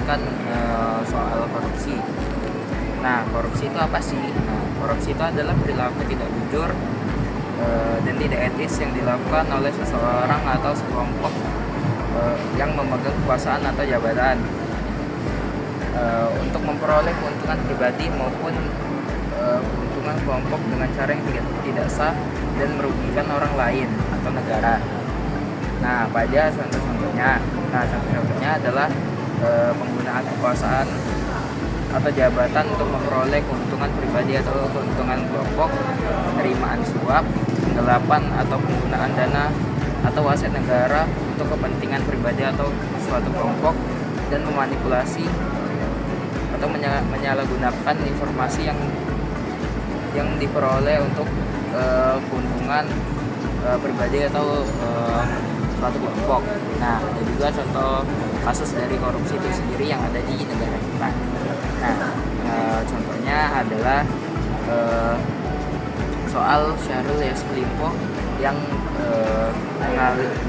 menjelaskan soal korupsi. Nah, korupsi itu apa sih? Nah, korupsi itu adalah perilaku tidak jujur dan tidak etis yang dilakukan oleh seseorang atau sekelompok yang memegang kekuasaan atau jabatan untuk memperoleh keuntungan pribadi maupun keuntungan kelompok dengan cara yang tidak sah dan merugikan orang lain atau negara. Nah, apa aja contoh-contohnya? Nah, contoh-contohnya adalah penggunaan kekuasaan atau jabatan untuk memperoleh keuntungan pribadi atau keuntungan kelompok, penerimaan suap, penggelapan atau penggunaan dana atau aset negara untuk kepentingan pribadi atau suatu kelompok, dan memanipulasi atau menyalahgunakan informasi yang diperoleh untuk keuntungan pribadi atau suatu kelompok. Nah, ada juga contoh kasus dari korupsi itu sendiri yang ada di negara kita. Nah, contohnya adalah soal Syahrul Yassin Limpo yang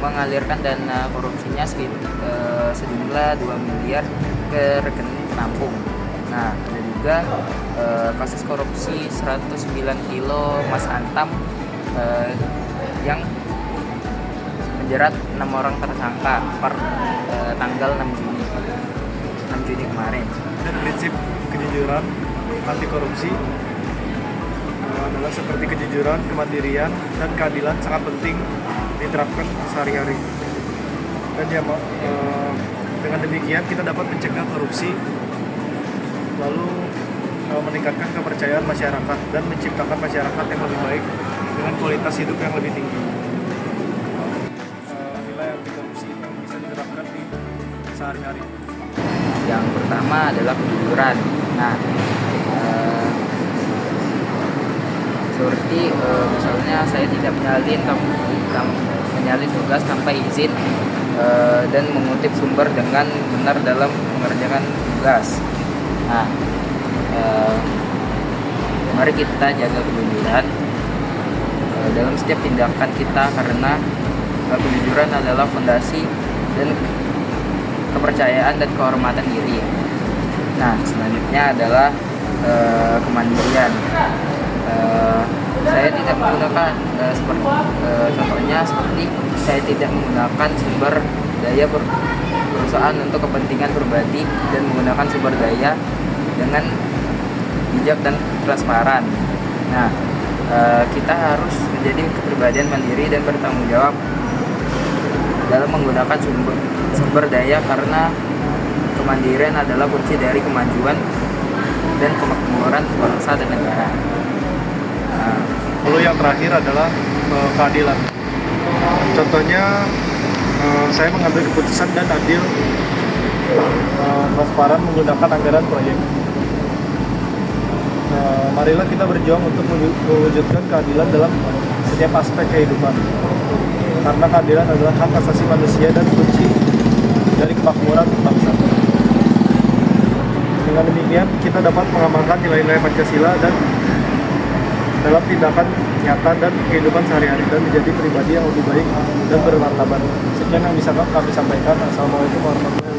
mengalirkan dana korupsinya sejumlah 2 miliar ke rekening penampung. Nah, ada juga kasus korupsi 109 kilo emas antam yang menjerat 6 orang tersangka per tanggal 6 Juni kemarin. Dan prinsip kejujuran anti korupsi adalah seperti kejujuran, kemandirian, dan keadilan sangat penting diterapkan sehari-hari. Dan dengan demikian kita dapat mencegah korupsi, lalu meningkatkan kepercayaan masyarakat dan menciptakan masyarakat yang lebih baik dengan kualitas hidup yang lebih tinggi. Nilai anti korupsi yang bisa diterapkan di sehari-hari. Yang pertama adalah kejujuran. Nah, seperti misalnya saya tidak menyalin tugas tanpa izin dan mengutip sumber dengan benar dalam mengerjakan tugas. Nah, mari kita jaga kejujuran dalam setiap tindakan kita, karena kejujuran adalah fondasi dan kepercayaan dan kehormatan diri. Nah, selanjutnya adalah kemandirian. Saya tidak menggunakan contohnya seperti saya tidak menggunakan sumber daya perusahaan untuk kepentingan pribadi dan menggunakan sumber daya dengan bijak dan transparan. Nah, kita harus menjadi kepribadian mandiri dan bertanggung jawab dalam menggunakan sumber daya, karena kemandirian adalah kunci dari kemajuan dan kemakmuran bangsa dan negara. Lalu yang terakhir adalah keadilan. Contohnya saya mengambil keputusan dan adil, transparan menggunakan anggaran proyek. Marilah kita berjuang untuk mewujudkan keadilan dalam setiap aspek kehidupan. Karena keadilan adalah hak asasi manusia dan kunci dari kemakmuran bangsa. Dengan demikian, kita dapat mengamalkan nilai-nilai Pancasila dan dalam tindakan nyata dan kehidupan sehari-hari, dan menjadi pribadi yang lebih baik dan bermartabat. Sekian yang bisa kami sampaikan. Assalamualaikum warahmatullahi wabarakatuh.